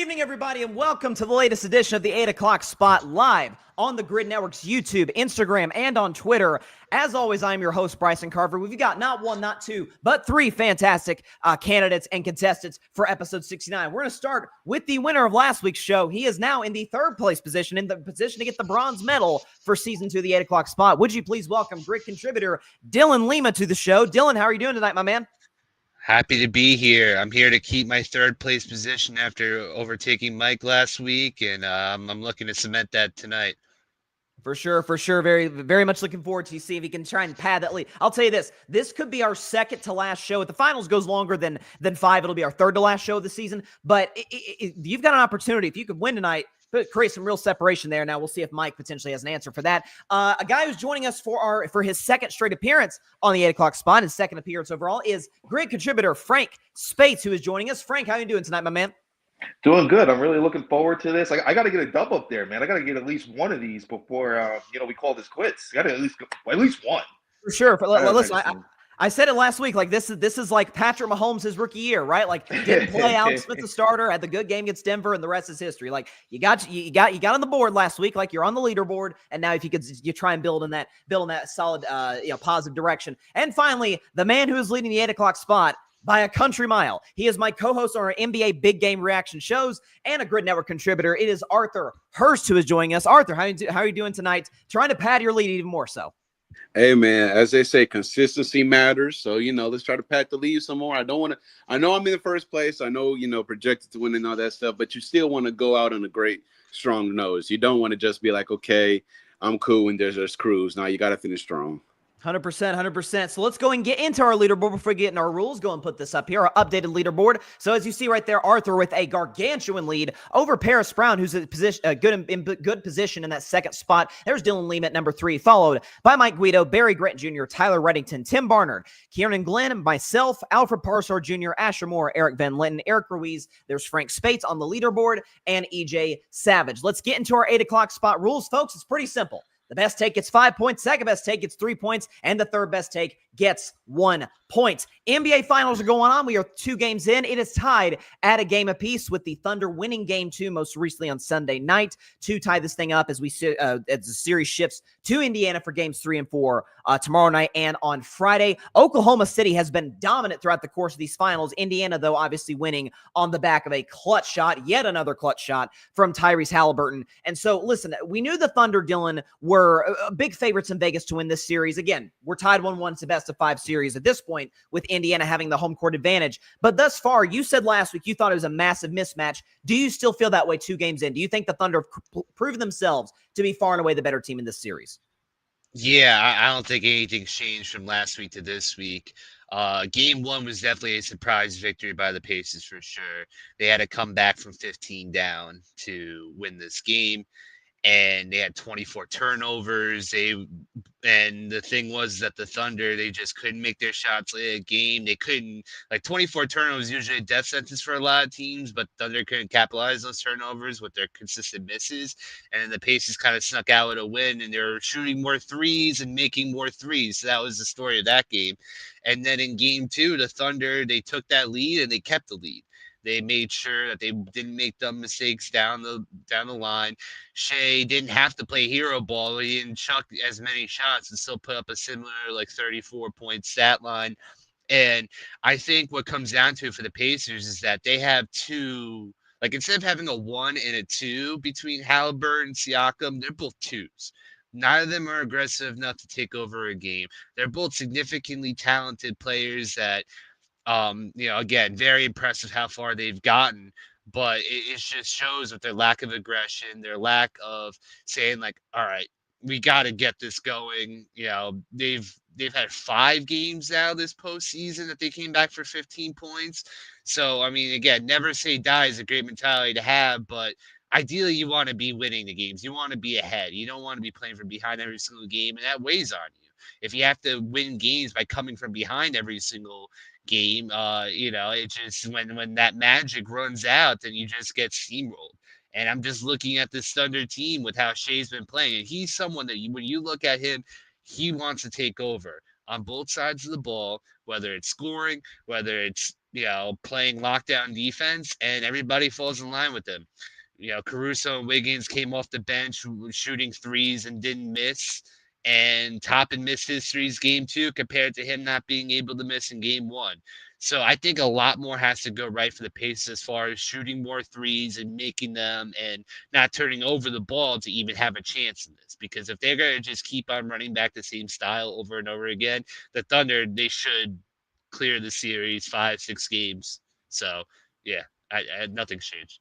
evening, everybody, and welcome to the latest edition of the 8 o'clock spot live on the GRYD Network's YouTube, Instagram, and on Twitter. As always, I'm your host, Bryson Carver. We've got not one, not two, but three fantastic candidates and contestants for episode 69. We're going to start with the winner of last week's show. He is now in the third place position, in the position to get the bronze medal for season 2 of the 8 o'clock spot. Would you please welcome GRYD contributor Dylan Lima to the show? Dylan, how are you doing tonight, my man? Happy to be here. I'm here to keep my third place position after overtaking Mike last week, and I'm looking to cement that tonight. For sure. Very, very much looking forward to see if he can try and pad that lead. I'll tell you this could be our second to last show. If the finals goes longer than 5, it'll be our third to last show of the season. But you've got an opportunity. If you could win tonight, create some real separation there. Now we'll see if Mike potentially has an answer for that. A guy who's joining us for his second straight appearance on the 8 o'clock spot, his second appearance overall, is GRYD contributor Frank Speights, who is joining us. Frank, how are you doing tonight, my man? Doing good. I'm really looking forward to this. I got to get a dub up there, man. I got to get at least one of these before we call this quits. Got to at least one. For sure. Listen, I said it last week. Like this is like Patrick Mahomes' his rookie year, right? Like didn't play out, Smith the starter, had the good game against Denver, and the rest is history. Like you got on the board last week, like you're on the leaderboard, and now if you try and build in that solid positive direction. And finally, the man who is leading the 8 o'clock spot by a country mile. He is my co-host on our NBA Big Game Reaction shows and a GRYD Network contributor. It is Arthur Hurst who is joining us. Arthur, how are you doing tonight? Trying to pad your lead even more so. Hey, man, as they say, consistency matters. So, let's try to pack the lead some more. I know I'm in the first place. I know, projected to win and all that stuff, but you still want to go out on a great, strong nose. You don't want to just be like, okay, I'm cool and there's cruise. Now you got to finish strong. 100%. So let's go and get into our leaderboard before we get into our rules. Go and put this up here, our updated leaderboard. So as you see right there, Arthur with a gargantuan lead over Paris Brown, who's in good position in that second spot. There's Dylan Lima at number 3, followed by Mike Guido, Barry Grant Jr., Tyler Reddington, Tim Barnard, Kieran Glenn, myself, Alfred Parsor Jr., Asher Moore, Eric Van Linton, Eric Ruiz. There's Frank Speights on the leaderboard, and EJ Savage. Let's get into our 8 o'clock spot rules, folks. It's pretty simple. The best take gets 5 points, second best take gets 3 points, and the third best take gets 1 point. NBA Finals are going on. We are 2 games in. It is tied at a game apiece, with the Thunder winning Game 2 most recently on Sunday night to tie this thing up as the series shifts to Indiana for Games 3 and 4 tomorrow night and on Friday. Oklahoma City has been dominant throughout the course of these finals. Indiana, though, obviously winning on the back of a clutch shot, yet another clutch shot from Tyrese Halliburton. And so, listen, we knew the Thunder, Dylan, were big favorites in Vegas to win this series. Again, we're tied 1-1. It's a best-of-5 series at this point, with Indiana having the home court advantage. But thus far, you said last week you thought it was a massive mismatch. Do you still feel that way 2 games in? Do you think the Thunder have proven themselves to be far and away the better team in this series? Yeah, I don't think anything's changed from last week to this week. Game 1 was definitely a surprise victory by the Pacers for sure. They had to come back from 15 down to win this game, and they had 24 turnovers. And the thing was that the Thunder, they just couldn't make their shots late in the game. They couldn't, 24 turnovers, usually a death sentence for a lot of teams, but Thunder couldn't capitalize those turnovers with their consistent misses. And then the Pacers kind of snuck out with a win, and they're shooting more threes and making more threes. So that was the story of that game. And then in Game 2, the Thunder, they took that lead and they kept the lead. They made sure that they didn't make dumb mistakes down the line. Shea didn't have to play hero ball. He didn't chuck as many shots and still put up a similar 34-point stat line. And I think what comes down to it for the Pacers is that they have 2, instead of having a 1 and a 2 between Halliburton and Siakam, they're both 2s. Neither of them are aggressive enough to take over a game. They're both significantly talented players that, again, very impressive how far they've gotten, but it just shows with their lack of aggression, their lack of saying all right, we got to get this going. They've had 5 games now this postseason that they came back for 15 points. So, I mean, again, never say die is a great mentality to have, but ideally you want to be winning the games. You want to be ahead. You don't want to be playing from behind every single game, and that weighs on you. If you have to win games by coming from behind every single game, it just when that magic runs out, then you just get steamrolled. And I'm just looking at this Thunder team with how Shea's been playing, and he's someone that when you look at him, he wants to take over on both sides of the ball, whether it's scoring, whether it's playing lockdown defense, and everybody falls in line with them. Caruso and Wiggins came off the bench shooting threes and didn't miss. And Toppin missed his threes game 2 compared to him not being able to miss in game 1. So I think a lot more has to go right for the Pacers as far as shooting more threes and making them and not turning over the ball to even have a chance in this. Because if they're going to just keep on running back the same style over and over again, the Thunder, they should clear the series 5-6 games. So, yeah, nothing's changed.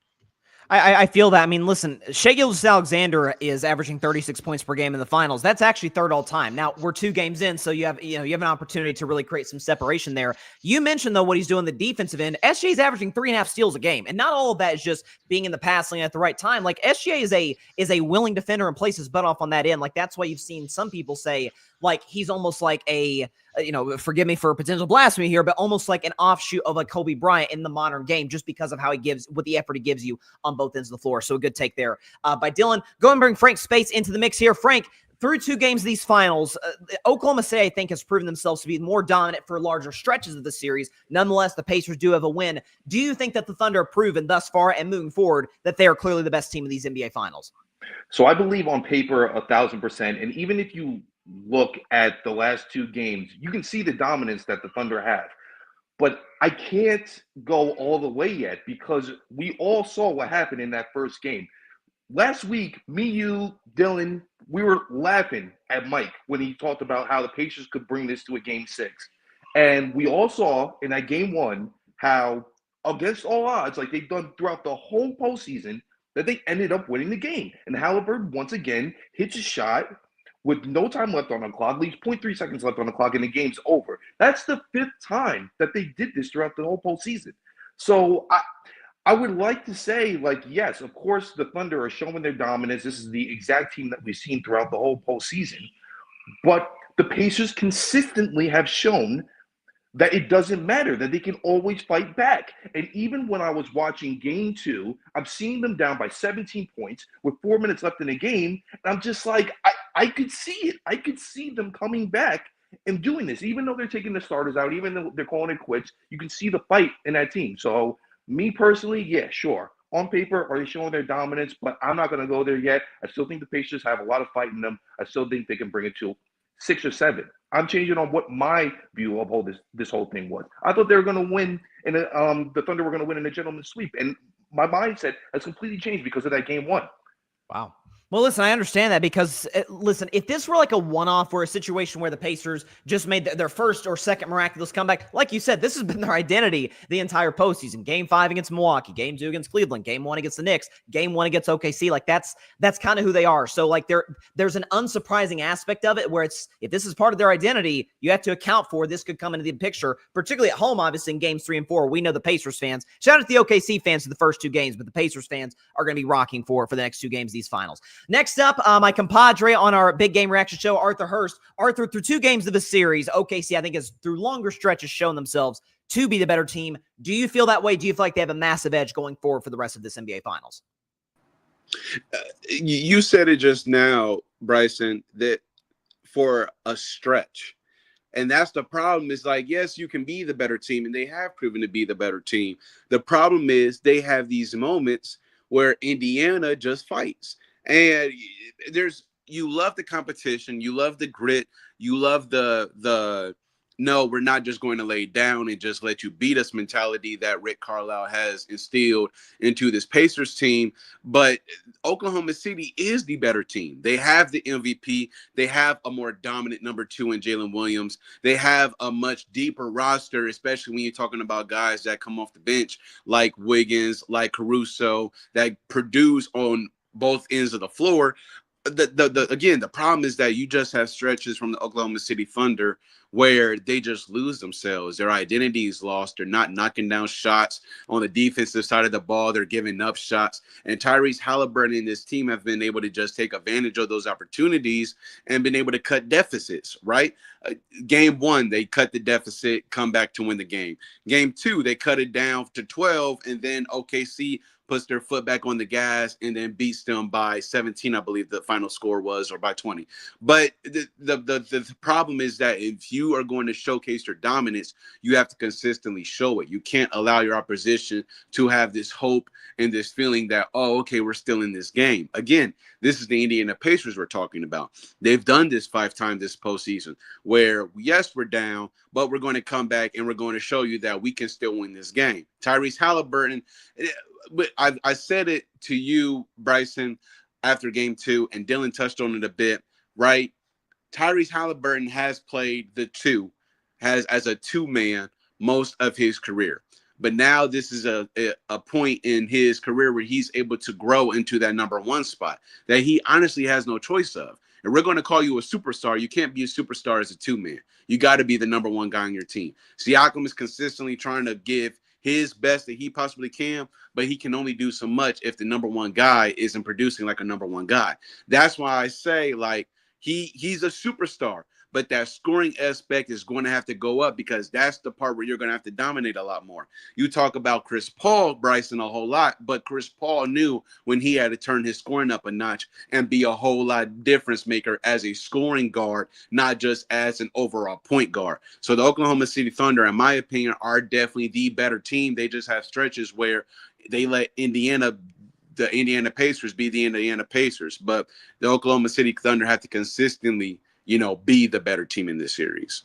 I feel that. I mean, listen, Shai Gilgeous-Alexander is averaging 36 points per game in the finals. That's actually third all time. Now we're 2 games in, so you have an opportunity to really create some separation there. You mentioned though what he's doing the defensive end. SGA is averaging 3.5 steals a game, and not all of that is just being in the pass lane at the right time. Like SGA is a willing defender and places butt off on that end. Like that's why you've seen some people say like he's almost like a forgive me for potential blasphemy here, but almost like an offshoot of like Kobe Bryant in the modern game, just because of how he gives, with the effort he gives you on both ends of the floor. So a good take there by Dylan. Go and bring Frank Speights into the mix here. Frank, through 2 games of these finals, Oklahoma City, I think, has proven themselves to be more dominant for larger stretches of the series. Nonetheless, the Pacers do have a win. Do you think that the Thunder have proven thus far and moving forward that they are clearly the best team in these NBA finals? So I believe on paper 1,000%, and even if you look at the last 2 games, you can see the dominance that the Thunder have. But I can't go all the way yet because we all saw what happened in that first game. Last week, me, you, Dylan, we were laughing at Mike when he talked about how the Pacers could bring this to a game 6. And we all saw in that game 1 how, against all odds, like they've done throughout the whole postseason, that they ended up winning the game. And Halliburton, once again, hits a shot with no time left on the clock, leaves 0.3 seconds left on the clock, and the game's over. That's the 5th time that they did this throughout the whole postseason. So I would like to say, like, yes, of course, the Thunder are showing their dominance. This is the exact team that we've seen throughout the whole postseason. But the Pacers consistently have shown that it doesn't matter, that they can always fight back. And even when I was watching game 2, I'm seeing them down by 17 points with 4 minutes left in the game. And I'm just like, I could see it. I could see them coming back and doing this. Even though they're taking the starters out, even though they're calling it quits, you can see the fight in that team. So me personally, yeah, sure. On paper, are they showing their dominance? But I'm not going to go there yet. I still think the Pacers have a lot of fight in them. I still think they can bring it to 6 or 7. I'm changing on what my view of this whole thing was. I thought they were going to win, and the Thunder were going to win in a gentleman's sweep. And my mindset has completely changed because of that game 1. Wow. Well, listen, I understand that because, listen, if this were like a one-off or a situation where the Pacers just made their first or second miraculous comeback, like you said, this has been their identity the entire postseason. Game 5 against Milwaukee, Game 2 against Cleveland, Game 1 against the Knicks, Game 1 against OKC. Like that's kind of who they are. So like there's an unsurprising aspect of it where it's, if this is part of their identity, you have to account for this could come into the picture, particularly at home, obviously in games 3 and 4. We know the Pacers fans, shout out to the OKC fans for the first 2 games, but the Pacers fans are going to be rocking for the next 2 games, these finals. Next up, my compadre on our big game reaction show, Arthur Hurst. Arthur, through 2 games of the series, OKC, I think, has through longer stretches shown themselves to be the better team. Do you feel that way? Do you feel like they have a massive edge going forward for the rest of this NBA Finals? You said it just now, Bryson, that for a stretch. And that's the problem. Is like, yes, you can be the better team, and they have proven to be the better team. The problem is they have these moments where Indiana just fights. And you love the competition, you love the grit, you love the no, we're not just going to lay down and just let you beat us mentality that Rick Carlisle has instilled into this Pacers team. But Oklahoma City is the better team. They have the MVP. They have a more dominant number 2 in Jalen Williams. They have a much deeper roster, especially when you're talking about guys that come off the bench like Wiggins, like Caruso, that produce on both ends of the floor. Again, the problem is that you just have stretches from the Oklahoma City Thunder where they just lose themselves. Their identity is lost. They're not knocking down shots on the defensive side of the ball. They're giving up shots. And Tyrese Halliburton and this team have been able to just take advantage of those opportunities and been able to cut deficits, right? Game 1, they cut the deficit, come back to win the game. Game 2, they cut it down to 12, and then OKC puts their foot back on the gas and then beats them by 17, I believe the final score was, or by 20. But the problem is that if you you are going to showcase your dominance, you have to consistently show it. You can't allow your opposition to have this hope and this feeling that, oh, okay, we're still in this game. Again, this is the Indiana Pacers we're talking about. They've done this 5 times this postseason where, yes, we're down, but we're going to come back and we're going to show you that we can still win this game. Tyrese Halliburton, I said it to you, Bryson, after game 2, and Dylan touched on it a bit, right? Tyrese Halliburton has played the 2, as a 2-man most of his career. But now this is a point in his career where he's able to grow into that number 1 spot that he honestly has no choice of. And we're going to call you a superstar. You can't be a superstar as a 2-man. You got to be the number 1 guy on your team. Siakam is consistently trying to give his best that he possibly can, but he can only do so much if the number 1 guy isn't producing like a number 1 guy. That's why I say, like, he's a superstar, but that scoring aspect is going to have to go up because that's the part where you're going to have to dominate a lot more. You talk about Chris Paul, Bryson, a whole lot, but Chris Paul knew when he had to turn his scoring up a notch and be a whole lot difference maker as a scoring guard, not just as an overall point guard. So the Oklahoma City Thunder, in my opinion, are definitely the better team. They just have stretches where they let the Indiana Pacers be the Indiana Pacers, but the Oklahoma City Thunder have to consistently, be the better team in this series.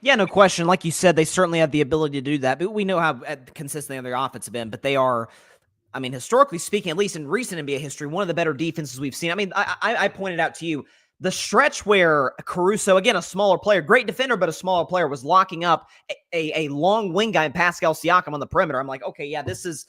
Yeah, no question. Like you said, they certainly have the ability to do that, but we know how consistent their offense have been, but they are, I mean, historically speaking, at least in recent NBA history, one of the better defenses we've seen. I mean, I pointed out to you the stretch where Caruso, again, a smaller player, great defender, but a smaller player, was locking up a long wing guy in Pascal Siakam on the perimeter. I'm like, okay, yeah, this is,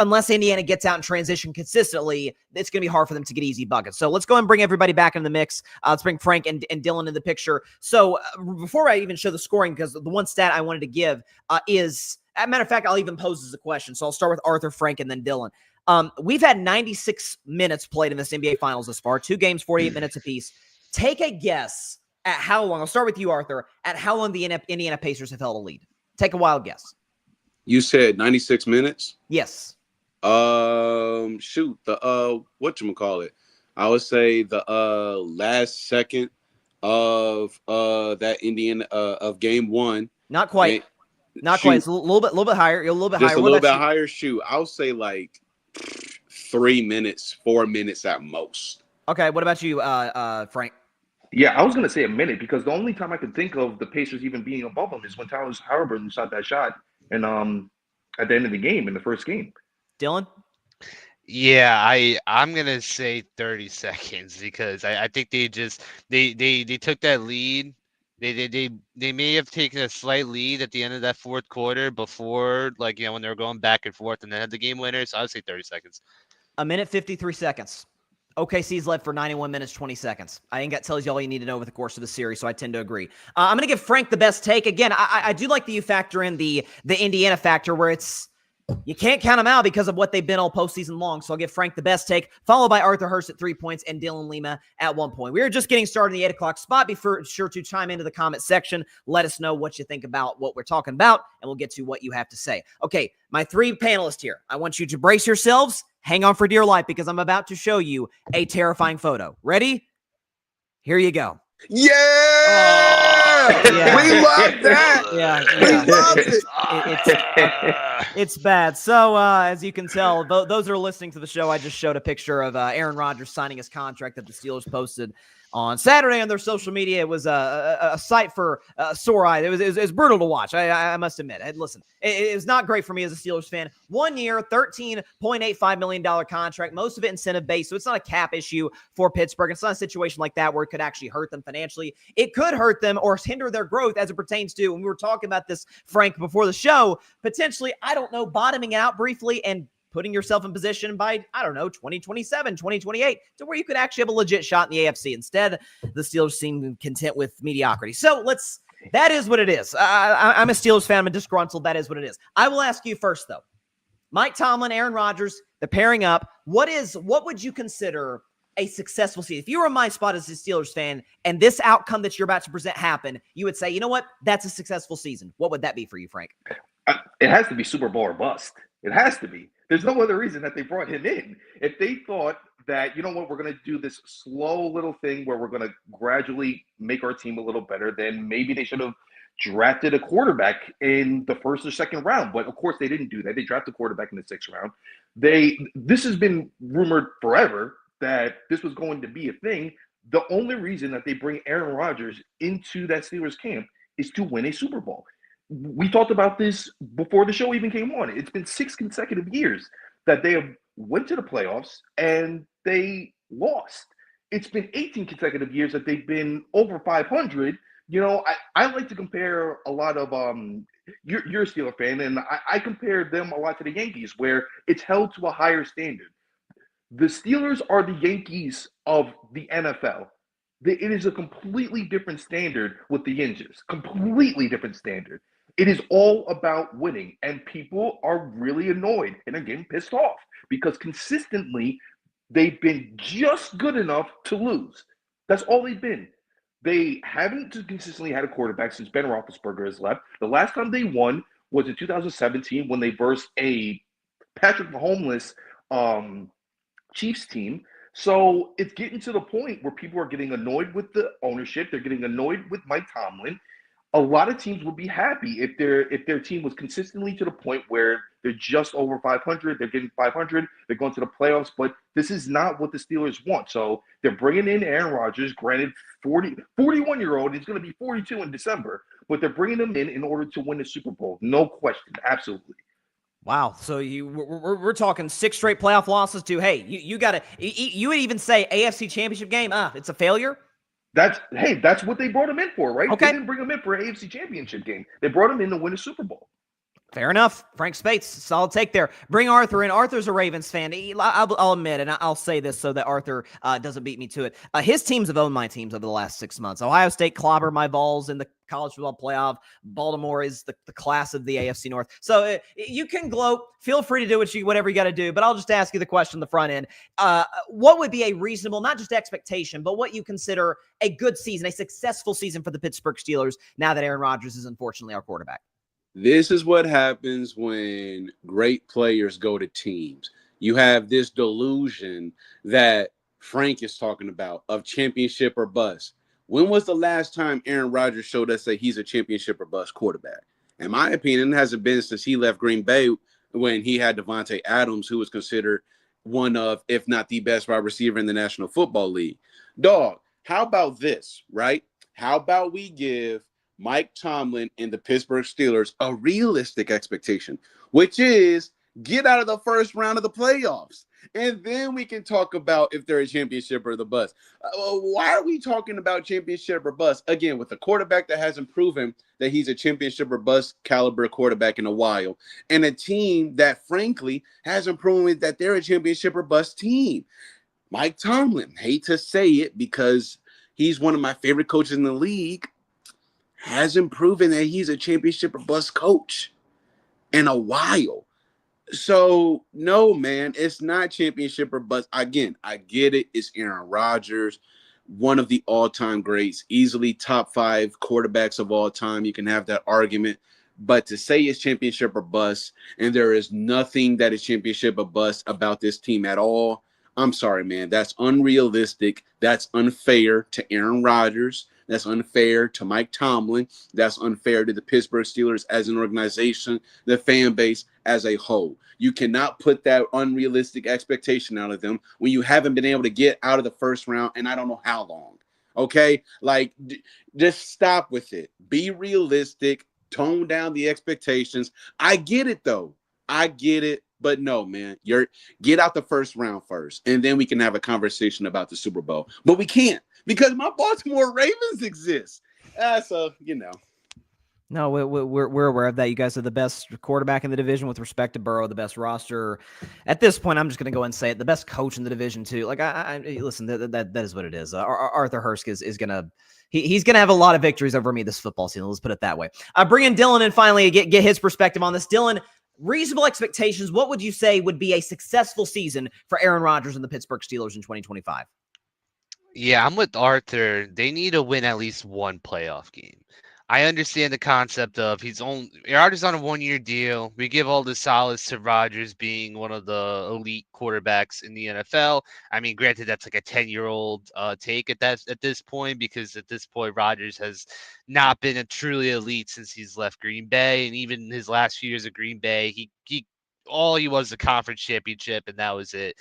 unless Indiana gets out in transition consistently, it's going to be hard for them to get easy buckets. So let's go and bring everybody back in the mix. Let's bring Frank and Dylan in the picture. So before I even show the scoring, because the one stat I wanted to give is, as a matter of fact, I'll even pose as a question. So I'll start with Arthur, Frank, and then Dylan. We've had 96 minutes played in this NBA Finals thus far, 2 games, 48 minutes apiece. Take a guess at how long, I'll start with you, Arthur, at how long the Indiana Pacers have held a lead. Take a wild guess. You said 96 minutes? Yes. Shoot, whatchamacallit? I would say the last second of that Indiana of game 1. Not quite. Not quite. It's a little bit higher. You're a little bit just higher. A little bit higher. Shoot, I'll say like 3 minutes, 4 minutes at most. Okay, what about you, Frank? Yeah, I was going to say a minute because the only time I could think of the Pacers even being above them is when Tyrese Halliburton shot that shot and at the end of the game, in the first game. Dylan? Yeah, I'm gonna say 30 seconds because I think they took that lead. They may have taken a slight lead at the end of that fourth quarter before, when they were going back and forth and then had the game winner. So I would say 30 seconds. A minute 53 seconds. OKC's led for 91 minutes, 20 seconds. I think that tells you all you need to know over the course of the series, so I tend to agree. I'm going to give Frank the best take. Again, I do like that you factor in the Indiana factor where you can't count them out because of what they've been all postseason long, so I'll give Frank the best take, followed by Arthur Hurst at 3 points and Dylan Lima at 1 point. We are just getting started in the 8 o'clock spot. Be sure to chime into the comment section. Let us know what you think about what we're talking about, and we'll get to what you have to say. Okay, my 3 panelists here. I want you to brace yourselves. Hang on for dear life because I'm about to show you a terrifying photo. Ready? Here you go. Yeah! Yeah. We love that. Yeah. We love it. It's bad. So as you can tell, those that are listening to the show, I just showed a picture of Aaron Rodgers signing his contract that the Steelers posted on Saturday on their social media. It was a sight for sore eye. It was brutal to watch. I must admit. Listen, it was not great for me as a Steelers fan. 1 year, $13.85 million contract, most of it incentive based. So it's not a cap issue for Pittsburgh. It's not a situation like that where it could actually hurt them financially. It could hurt them or hinder their growth as it pertains to, and we were talking about this, Frank, before the show, potentially, I don't know, bottoming out briefly and putting yourself in position by, 2027, 2028, to where you could actually have a legit shot in the AFC. Instead, the Steelers seem content with mediocrity. So that is what it is. I'm a Steelers fan. I'm a disgruntled. That is what it is. I will ask you first, though. Mike Tomlin, Aaron Rodgers, the pairing up. What would you consider a successful season? If you were in my spot as a Steelers fan and this outcome that you're about to present happened, you would say, you know what? That's a successful season. What would that be for you, Frank? It has to be Super Bowl or bust. It has to be. There's no other reason that they brought him in. If they thought that, you know what, we're going to do this slow little thing where we're going to gradually make our team a little better, then maybe they should have drafted a quarterback in the first or second round. But of course they didn't do that. They drafted a quarterback in the sixth round. This has been rumored forever that this was going to be a thing. The only reason that they bring Aaron Rodgers into that Steelers camp is to win a Super Bowl. We talked about this before the show even came on. It's been 6 consecutive years that they have went to the playoffs and they lost. It's been 18 consecutive years that they've been over 500. You know, I like to compare a lot of you're a Steeler fan, and I compare them a lot to the Yankees, where it's held to a higher standard. The Steelers are the Yankees of the NFL. It is a completely different standard with the Yankees. Completely different standard. It is all about winning, and people are really annoyed and are getting pissed off because consistently they've been just good enough to lose. That's all they've been. They haven't consistently had a quarterback since Ben Roethlisberger has left. The last time they won was in 2017 when they versed a Patrick Mahomes Chiefs team. So it's getting to the point where people are getting annoyed with the ownership. They're getting annoyed with Mike Tomlin. A lot of teams would be happy if their team was consistently to the point where they're just over 500, they're getting 500, they're going to the playoffs, but this is not what the Steelers want. So they're bringing in Aaron Rodgers, granted 41-year-old, he's going to be 42 in December, but they're bringing him in order to win the Super Bowl. No question, absolutely. Wow. So we're talking 6 straight playoff losses to, hey, you got to, you would even say AFC Championship game, it's a failure? That's what they brought him in for, right? Okay. They didn't bring him in for an AFC Championship game. They brought him in to win a Super Bowl. Fair enough. Frank Speights, solid take there. Bring Arthur in. Arthur's a Ravens fan. I'll admit, and I'll say this so that Arthur doesn't beat me to it. His teams have owned my teams over the last 6 months. Ohio State clobbered my balls in the college football playoff. Baltimore is the class of the AFC North. So you can gloat. Feel free to do whatever you got to do, but I'll just ask you the question on the front end. What would be a reasonable, not just expectation, but what you consider a good season, a successful season for the Pittsburgh Steelers now that Aaron Rodgers is unfortunately our quarterback? This is what happens when great players go to teams. You have this delusion that Frank is talking about of championship or bust. When was the last time Aaron Rodgers showed us that he's a championship or bust quarterback? In my opinion, it hasn't been since he left Green Bay when he had Devontae Adams, who was considered one of, if not the best wide receiver in the National Football League. Dog, how about this, right? How about we give Mike Tomlin and the Pittsburgh Steelers a realistic expectation, which is get out of the first round of the playoffs. And then we can talk about if they're a championship or the bust. Why are we talking about championship or bust? Again, with a quarterback that hasn't proven that he's a championship or bust caliber quarterback in a while, and a team that, frankly, hasn't proven that they're a championship or bust team. Mike Tomlin, hate to say it because he's one of my favorite coaches in the league, hasn't proven that he's a championship or bust coach in a while. So, no, man, it's not championship or bust. Again, I get it. It's Aaron Rodgers, one of the all-time greats, easily top 5 quarterbacks of all time. You can have that argument. But to say it's championship or bust, and there is nothing that is championship or bust about this team at all, I'm sorry, man. That's unrealistic. That's unfair to Aaron Rodgers. That's unfair to Mike Tomlin. That's unfair to the Pittsburgh Steelers as an organization, the fan base as a whole. You cannot put that unrealistic expectation out of them when you haven't been able to get out of the first round, and I don't know how long. Okay? Like, just stop with it. Be realistic. Tone down the expectations. I get it, though. I get it. But no, man, get out the first round first, and then we can have a conversation about the Super Bowl. But we can't because my Baltimore Ravens exist. So, you know. No, we're aware of that. You guys are the best quarterback in the division with respect to Burrow, the best roster. At this point, I'm just going to go and say it, the best coach in the division, too. Like, listen, that is what it is. Arthur Hurst is going to – he's going to have a lot of victories over me this football season. Let's put it that way. Bring in Dylan and finally get his perspective on this. Dylan, reasonable expectations, what would you say would be a successful season for Aaron Rodgers and the Pittsburgh Steelers in 2025? Yeah, I'm with Arthur. They need to win at least one playoff game. I understand the concept of Rodgers on a 1-year deal. We give all the solace to Rodgers being one of the elite quarterbacks in the NFL. I mean, granted, that's like a 10-year-old take at this point, because at this point Rodgers has not been a truly elite since he's left Green Bay, and even his last few years of Green Bay, he all he was a conference championship, and that was it.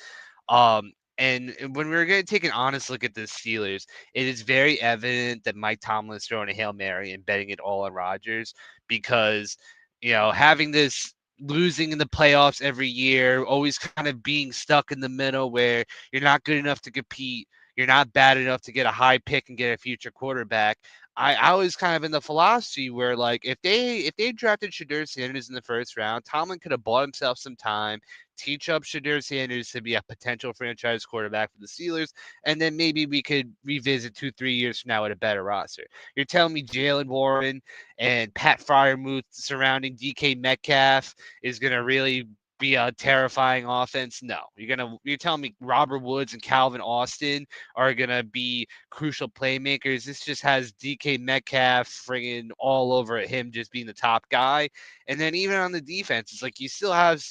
And when we're going to take an honest look at the Steelers, it is very evident that Mike Tomlin is throwing a Hail Mary and betting it all on Rodgers, because, having this losing in the playoffs every year, always kind of being stuck in the middle where you're not good enough to compete, you're not bad enough to get a high pick and get a future quarterback. I was kind of in the philosophy where, like, if they drafted Shedeur Sanders in the first round, Tomlin could have bought himself some time, teach up Shedeur Sanders to be a potential franchise quarterback for the Steelers, and then maybe we could revisit 2-3 years from now with a better roster. You're telling me Jalen Warren and Pat Fryermuth surrounding DK Metcalf is going to really be a terrifying offense? No. You're telling me Robert Woods and Calvin Austin are gonna be crucial playmakers? This just has DK Metcalf friggin' all over him just being the top guy. And then even on the defense, it's like you still have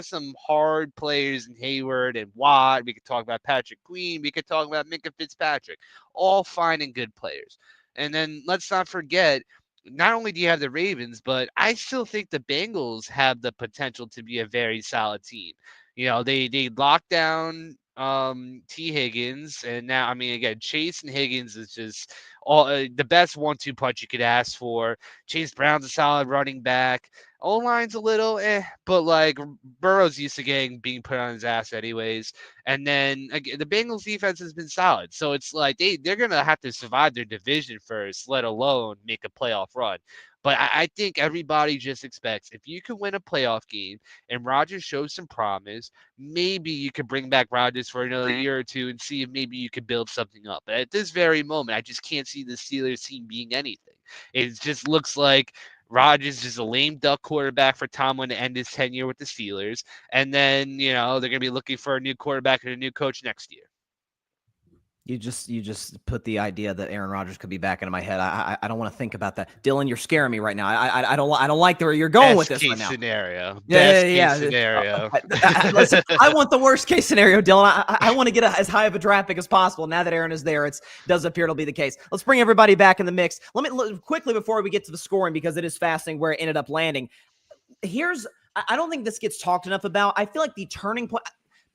some hard players in Hayward and Watt. We could talk about Patrick Queen. We could talk about Minka Fitzpatrick. All fine and good players. And then let's not forget, not only do you have the Ravens, but I still think the Bengals have the potential to be a very solid team. They locked down T. Higgins, and now, I mean, again, Chase and Higgins is just all the best 1-2 punch you could ask for. Chase Brown's a solid running back. O-line's a little but like Burrow's used to being put on his ass anyways. And then again, the Bengals defense has been solid. So it's like they're going to have to survive their division first, let alone make a playoff run. But I think everybody just expects, if you can win a playoff game and Rodgers shows some promise, maybe you could bring back Rodgers for another year or two and see if maybe you could build something up. But at this very moment, I just can't see the Steelers team being anything. It just looks like Rodgers is a lame duck quarterback for Tomlin to end his tenure with the Steelers. And then, they're going to be looking for a new quarterback and a new coach next year. You just put the idea that Aaron Rodgers could be back into my head. I don't want to think about that. Dylan, you're scaring me right now. I don't like where you're going with this right now. Scenario. Best case scenario. Listen, I want the worst case scenario, Dylan. I want to get as high of a draft pick as possible. Now that Aaron is there, it does appear to be the case. Let's bring everybody back in the mix. Let me look quickly before we get to the scoring, because it is fascinating where it ended up landing. I don't think this gets talked enough about. I feel like the turning point.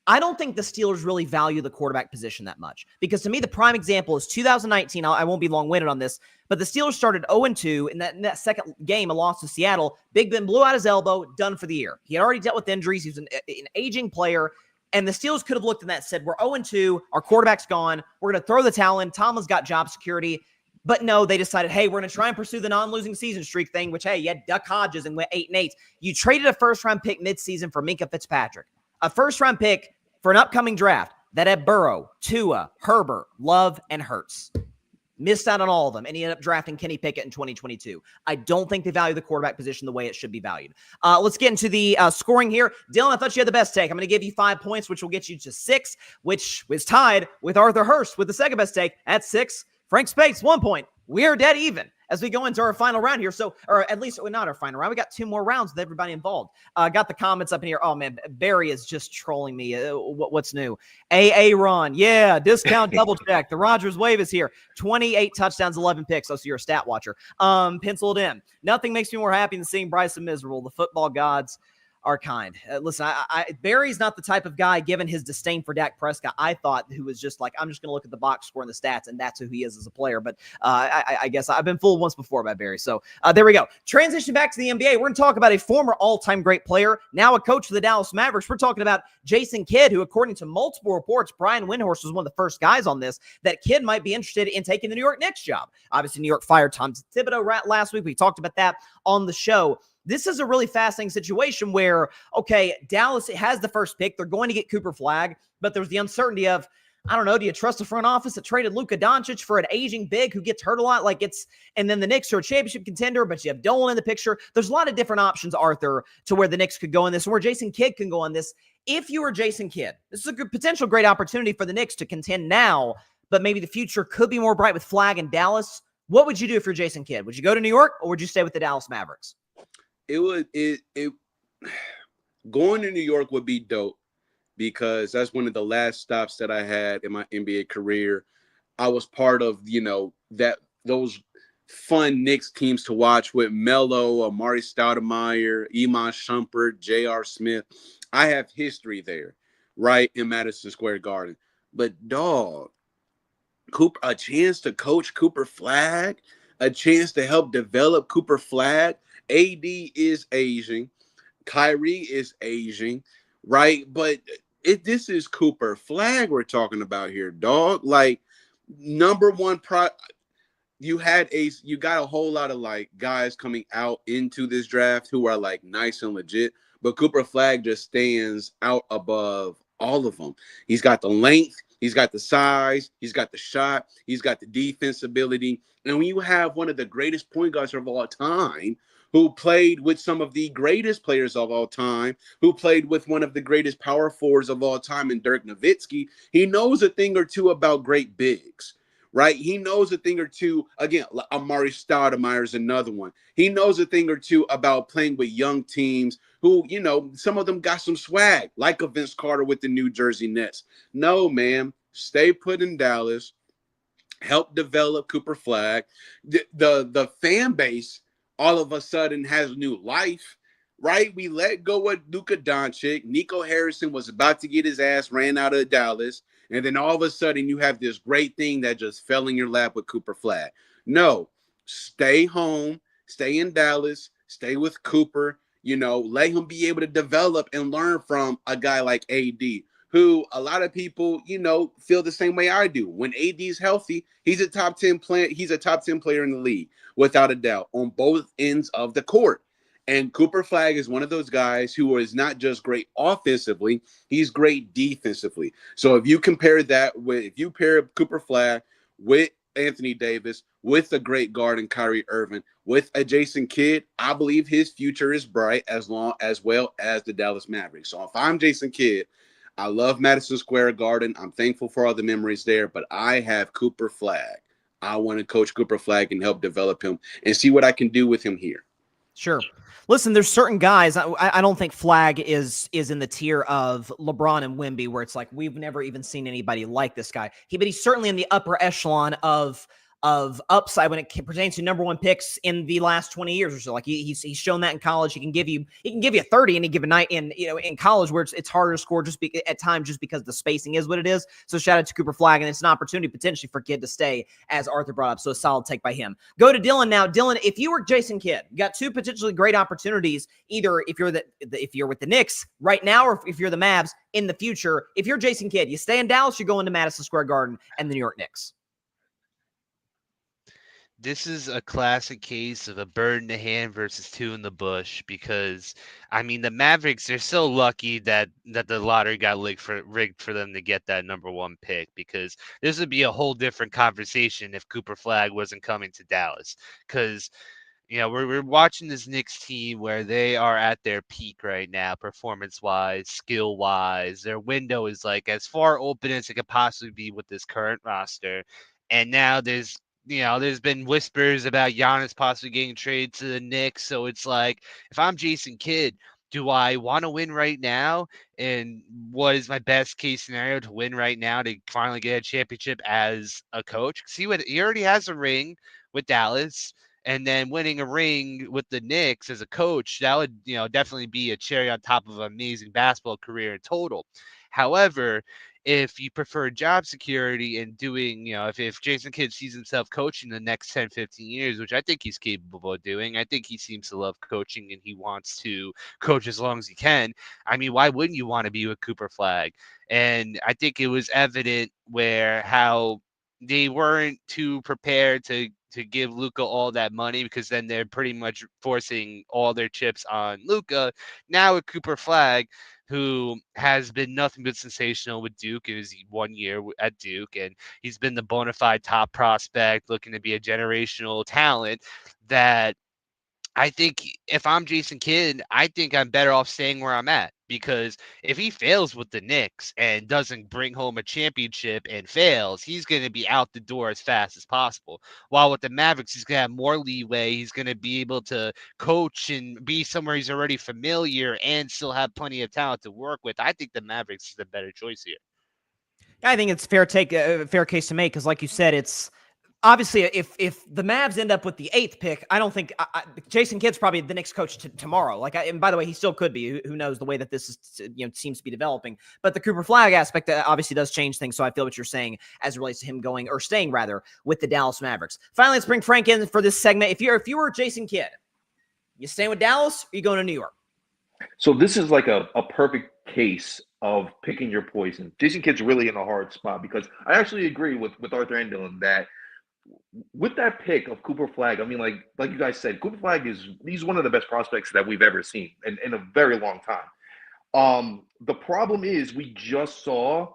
I don't think the Steelers really value the quarterback position that much, because to me, the prime example is 2019. I won't be long-winded on this, but the Steelers started 0-2 in that second game, a loss to Seattle. Big Ben blew out his elbow, done for the year. He had already dealt with injuries. He was an aging player, and the Steelers could have looked at that and said, we're 0-2, our quarterback's gone, we're going to throw the towel in, Tomlin's got job security. But no, they decided, hey, we're going to try and pursue the non-losing season streak thing, which, hey, you had Duck Hodges and went 8-8. You traded a first-round pick midseason for Minka Fitzpatrick, a first-round pick for an upcoming draft that had Burrow, Tua, Herbert, Love, and Hurts. Missed out on all of them, and he ended up drafting Kenny Pickett in 2022. I don't think they value the quarterback position the way it should be valued. Let's get into the scoring here. Dylan, I thought you had the best take. I'm going to give you 5 points, which will get you to 6, which was tied with Arthur Hurst with the second best take at 6. Frank Speights, 1 point. We're dead even as we go into our final round here. So, or at least not our final round. We got 2 more rounds with everybody involved. Got the comments up in here. Oh man, Barry is just trolling me. What's new? Ron. Yeah. Discount double check. The Rodgers wave is here. 28 touchdowns, 11 picks. Oh, so you're a stat watcher. Penciled in. Nothing makes me more happy than seeing Bryson miserable. The football gods are kind. Listen, Barry's not the type of guy, given his disdain for Dak Prescott, I thought, who was just like, I'm just going to look at the box score and the stats, and that's who he is as a player. But I guess I've been fooled once before by Barry. So there we go. Transition back to the NBA. We're going to talk about a former all-time great player, now a coach for the Dallas Mavericks. We're talking about Jason Kidd, who, according to multiple reports, Brian Windhorst was one of the first guys on this, that Kidd might be interested in taking the New York Knicks job. Obviously, New York fired Tom Thibodeau last week. We talked about that on the show. This is a really fascinating situation where, okay, Dallas has the first pick. They're going to get Cooper Flagg, but there's the uncertainty of, I don't know, do you trust the front office that traded Luka Doncic for an aging big who gets hurt a lot? And then the Knicks are a championship contender, but you have Dolan in the picture. There's a lot of different options, Arthur, to where the Knicks could go in this, and where Jason Kidd can go on this. If you were Jason Kidd, this is a potential great opportunity for the Knicks to contend now, but maybe the future could be more bright with Flagg in Dallas. What would you do if you're Jason Kidd? Would you go to New York or would you stay with the Dallas Mavericks? It going to New York would be dope because that's one of the last stops that I had in my NBA career. I was part of, those fun Knicks teams to watch with Melo, Amari Stoudemire, Iman Shumpert, J.R. Smith. I have history there, right, in Madison Square Garden. But, dog, a chance to coach Cooper Flag, a chance to help develop Cooper Flag. AD is Asian. Kyrie is Asian, right? But this is Cooper Flag we're talking about here, dog. Like, number one you got a whole lot of like guys coming out into this draft who are like nice and legit, but Cooper Flag just stands out above all of them. He's got the length, he's got the size, he's got the shot, he's got the defense ability. And when you have one of the greatest point guards of all time, who played with some of the greatest players of all time, who played with one of the greatest power forwards of all time in Dirk Nowitzki, he knows a thing or two about great bigs, right? He knows a thing or two, again, Amari Stoudemire is another one. He knows a thing or two about playing with young teams who, some of them got some swag, like a Vince Carter with the New Jersey Nets. No, man, stay put in Dallas, help develop Cooper Flag. The fan base all of a sudden has new life, right? We let go of Luka Doncic. Nico Harrison was about to get his ass ran out of Dallas. And then all of a sudden you have this great thing that just fell in your lap with Cooper Flag. No, stay home, stay in Dallas, stay with Cooper, let him be able to develop and learn from a guy like AD, who a lot of people, feel the same way I do. When AD is healthy, he's a top 10 player. He's a top 10 player in the league, without a doubt, on both ends of the court. And Cooper Flag is one of those guys who is not just great offensively, he's great defensively. So if you pair Cooper Flag with Anthony Davis, with a great guard in Kyrie Irving, with a Jason Kidd, I believe his future is bright as well as the Dallas Mavericks. So if I'm Jason Kidd, I love Madison Square Garden. I'm thankful for all the memories there, but I have Cooper Flag. I want to coach Cooper Flag and help develop him and see what I can do with him here. Sure. Listen, there's certain guys. I don't think Flag is in the tier of LeBron and Wemby, where it's like we've never even seen anybody like this guy. But he's certainly in the upper echelon of upside when it pertains to number one picks in the last 20 years or so. Like he's shown that in college. He can give you 30 any given night in college, where it's harder to score at times just because the spacing is what it is. So shout out to Cooper Flag, and it's an opportunity potentially for Kidd to stay, as Arthur brought up. So a solid take by him. Go to Dylan now. Dylan, if you were Jason Kidd, you got two potentially great opportunities, either if you're with the Knicks right now or if you're the Mavs in the future. If you're Jason Kidd, you stay in Dallas, you're going to Madison Square Garden and the New York Knicks. This is a classic case of a bird in the hand versus two in the bush, because the Mavericks, they're so lucky that the lottery got rigged for them to get that number one pick, because this would be a whole different conversation if Cooper Flag wasn't coming to Dallas. Because we're watching this Knicks team where they are at their peak right now, performance-wise, skill-wise. Their window is like as far open as it could possibly be with this current roster. And now there's been whispers about Giannis possibly getting traded to the Knicks. So it's like, if I'm Jason Kidd, do I want to win right now? And what is my best case scenario to win right now to finally get a championship as a coach? He already has a ring with Dallas, and then winning a ring with the Knicks as a coach, that would, definitely be a cherry on top of an amazing basketball career in total. However, if you prefer job security and doing, if Jason Kidd sees himself coaching the next 10, 15 years, which I think he's capable of doing, I think he seems to love coaching and he wants to coach as long as he can. Why wouldn't you want to be with Cooper Flag? And I think it was evident how they weren't too prepared to give Luka all that money, because then they're pretty much forcing all their chips on Luka. Now with Cooper Flag, who has been nothing but sensational with Duke. It was 1 year at Duke, and he's been the bona fide top prospect, looking to be a generational talent, that I think if I'm Jason Kidd, I think I'm better off staying where I'm at. because if he fails with the Knicks and doesn't bring home a championship and fails, he's going to be out the door as fast as possible. While with the Mavericks, he's going to have more leeway. He's going to be able to coach and be somewhere he's already familiar and still have plenty of talent to work with. I think the Mavericks is the better choice here. I think it's fair case to make because, like you said, it's obviously if the Mavs end up with the 8th pick, I don't think Jason Kidd's probably the Knicks coach tomorrow. And by the way, he still could be. Who knows the way that this is, seems to be developing. But the Cooper Flag aspect obviously does change things. So I feel what you're saying as it relates to him going or staying rather with the Dallas Mavericks. Finally, let's bring Frank in for this segment. If you were Jason Kidd, you staying with Dallas or you going to New York? So this is like a perfect case of picking your poison. Jason Kidd's really in a hard spot because I actually agree with Arthur and Dylan that with that pick of Cooper Flag, I mean, like you guys said, Cooper Flag he's one of the best prospects that we've ever seen in a very long time. The problem is we just saw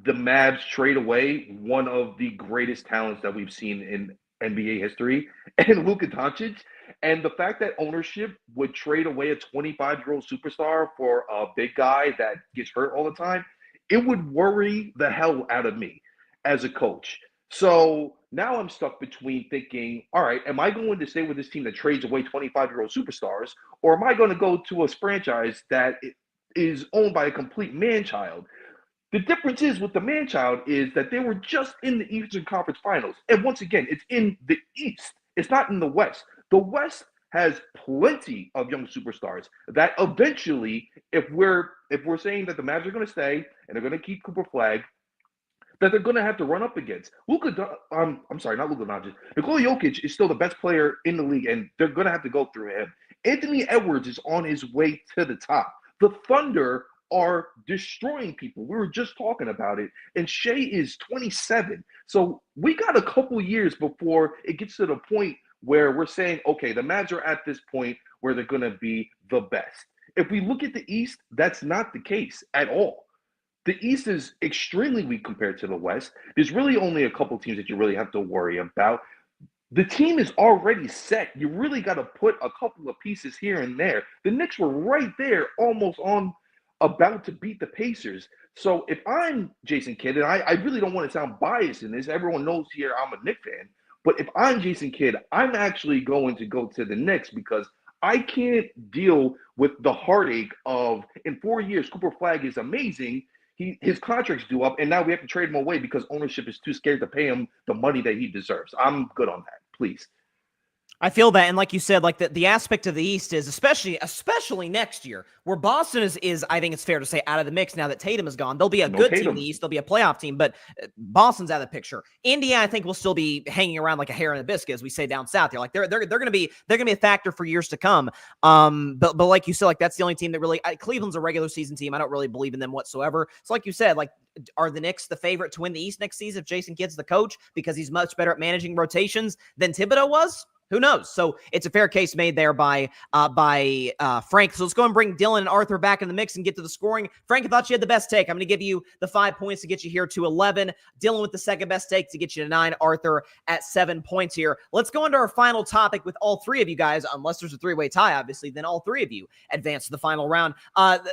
the Mavs trade away one of the greatest talents that we've seen in NBA history, and Luka Doncic. And the fact that ownership would trade away a 25-year-old superstar for a big guy that gets hurt all the time, it would worry the hell out of me as a coach. So now I'm stuck between thinking, all right, am I going to stay with this team that trades away 25-year-old superstars, or am I going to go to a franchise that is owned by a complete man-child? The difference is with the man-child is that they were just in the Eastern Conference Finals. And once again, it's in the East. It's not in the West. The West has plenty of young superstars that eventually, if we're saying that the Mavs are going to stay and they're going to keep Cooper Flag, that they're going to have to run up against. I'm sorry, not Luka Doncic. Nikola Jokic is still the best player in the league, and they're going to have to go through him. Anthony Edwards is on his way to the top. The Thunder are destroying people. We were just talking about it. And Shea is 27. So we got a couple years before it gets to the point where we're saying, okay, the Mavs are at this point where they're going to be the best. If we look at the East, that's not the case at all. The East is extremely weak compared to the West. There's really only a couple teams that you really have to worry about. The team is already set. You really got to put a couple of pieces here and there. The Knicks were right there, almost about to beat the Pacers. So if I'm Jason Kidd, and I really don't want to sound biased in this, everyone knows here I'm a Knicks fan, but if I'm Jason Kidd, I'm actually going to go to the Knicks because I can't deal with the heartache of in 4 years, Cooper Flag is amazing. His contract's due up, and now we have to trade him away because ownership is too scared to pay him the money that he deserves. I'm good on that, please. I feel that, and like you said, like the aspect of the East is especially next year, where Boston is I think it's fair to say out of the mix now that Tatum is gone. They'll be a good team in the East. They'll be a playoff team, but Boston's out of the picture. Indiana, I think, will still be hanging around like a hair in a biscuit, as we say down south. They're like they're gonna be a factor for years to come. But like you said, like that's the only team that really Cleveland's a regular season team. I don't really believe in them whatsoever. So like you said, like are the Knicks the favorite to win the East next season if Jason Kidd's the coach because he's much better at managing rotations than Thibodeau was? Who knows? So it's a fair case made there by Frank. So let's go and bring Dylan and Arthur back in the mix and get to the scoring. Frank, I thought you had the best take. I'm going to give you the 5 points to get you here to 11. Dylan with the second best take to get you to 9. Arthur at 7 points here. Let's go into our final topic with all three of you guys, unless there's a three-way tie, obviously, then all three of you advance to the final round.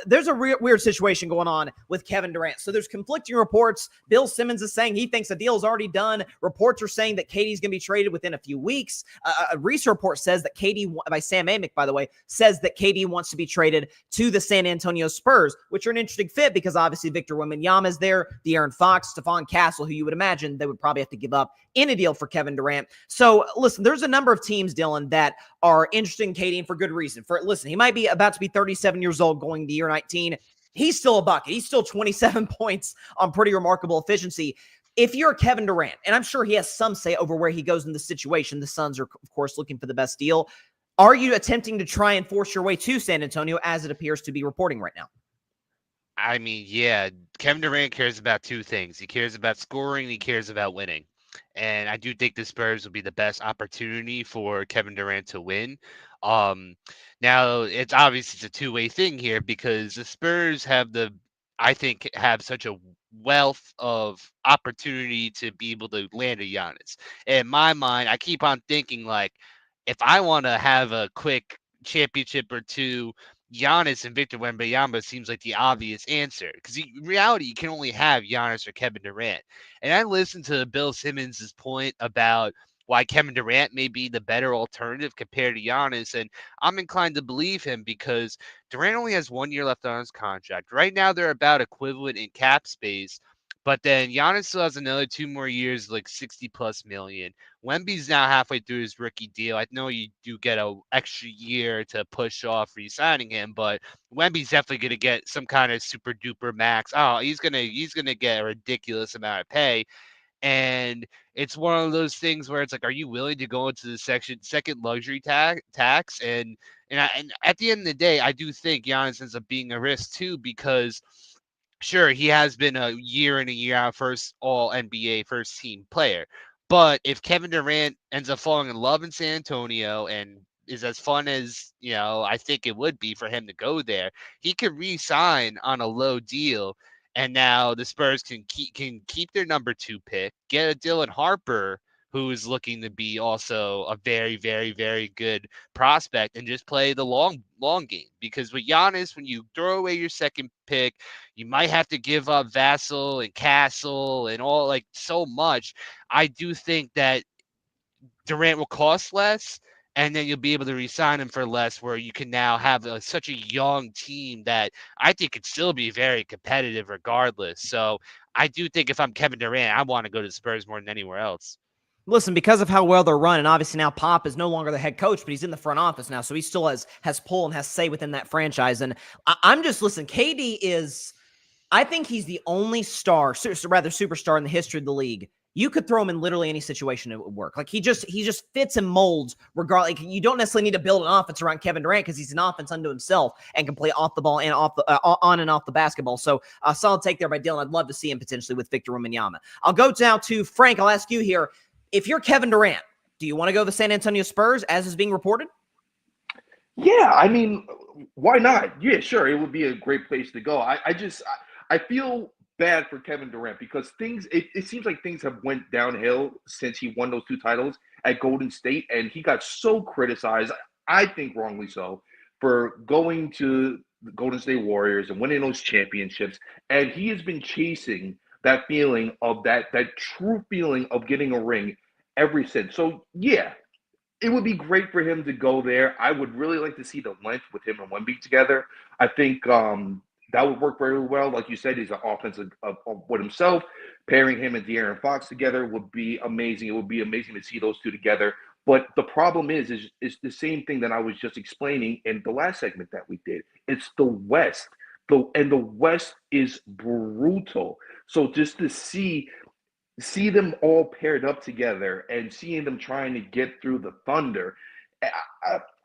There's a weird situation going on with Kevin Durant. So there's conflicting reports. Bill Simmons is saying he thinks the deal is already done. Reports are saying that KD's going to be traded within a few weeks. A recent report says that KD, by Sam Amick, by the way, says that KD wants to be traded to the San Antonio Spurs, which are an interesting fit because obviously Victor Wembanyama is there, De'Aaron Fox, Stephon Castle, who you would imagine they would probably have to give up in a deal for Kevin Durant. So listen, there's a number of teams, Dylan, that are interested in KD and for good reason. He might be about to be 37 years old going to year 19. He's still a bucket. He's still 27 points on pretty remarkable efficiency. If you're Kevin Durant, and I'm sure he has some say over where he goes in the situation, the Suns are, of course, looking for the best deal. Are you attempting to try and force your way to San Antonio as it appears to be reporting right now? I mean, yeah, Kevin Durant cares about two things. He cares about scoring, and he cares about winning. And I do think the Spurs will be the best opportunity for Kevin Durant to win. Now, it's obvious it's a two-way thing here because the Spurs have such a wealth of opportunity to be able to land a Giannis. In my mind, I keep on thinking like, if I want to have a quick championship or two Giannis and Victor Wembanyama seems like the obvious answer, because in reality, you can only have Giannis or Kevin Durant. And I listened to Bill Simmons' point about why Kevin Durant may be the better alternative compared to Giannis, and I'm inclined to believe him because Durant only has 1 year left on his contract. Right now, they're about equivalent in cap space, but then Giannis still has another 2 more years, like 60+ million. Wemby's now halfway through his rookie deal. I know you do get an extra year to push off re-signing him, but Wemby's definitely going to get some kind of super duper max. Oh, he's gonna get a ridiculous amount of pay, and it's one of those things where it's like, are you willing to go into the second luxury tax? And at the end of the day, I do think Giannis ends up being a risk too, because sure, he has been a year in a year out first all NBA first team player. But if Kevin Durant ends up falling in love in San Antonio and is as fun as, I think it would be for him to go there, he could re-sign on a low deal. And now the Spurs can keep their number 2 pick, get a Dylan Harper who is looking to be also a very, very, very good prospect, and just play the long game. Because with Giannis, when you throw away your second pick, you might have to give up Vassell and Castle and all, like, so much. I do think that Durant will cost less, and then you'll be able to re-sign him for less, where you can now have such a young team that I think could still be very competitive regardless. So I do think if I'm Kevin Durant, I want to go to the Spurs more than anywhere else. Listen, because of how well they're run, and obviously now Pop is no longer the head coach, but he's in the front office now, so he still has pull and has say within that franchise. And I'm just, listen, KD is, I think he's the only superstar in the history of the league. You could throw him in literally any situation, it would work. Like, he just fits and molds regardless. Like, you don't necessarily need to build an offense around Kevin Durant, because he's an offense unto himself and can play off the ball and on and off the basketball. So a solid take there by Dylan. I'd love to see him potentially with Victor Wembanyama. I'll go now to Frank. I'll ask you here. If you're Kevin Durant, do you want to go to the San Antonio Spurs, as is being reported? Yeah, I mean, why not? Yeah, sure, it would be a great place to go. I feel bad for Kevin Durant, because it seems like things have went downhill since he won those 2 titles at Golden State, and he got so criticized, I think wrongly so, for going to the Golden State Warriors and winning those championships. And he has been chasing that feeling of that true feeling of getting a ring ever since. So yeah, it would be great for him to go there. I would really like to see the length with him and Wemby together. I think that would work very well. Like you said, he's an offensive with himself. Pairing him and De'Aaron Fox together would be amazing. It would be amazing to see those two together. But the problem is the same thing that I was just explaining in the last segment that we did. It's the West. And the West is brutal. So just to see them all paired up together and seeing them trying to get through the Thunder,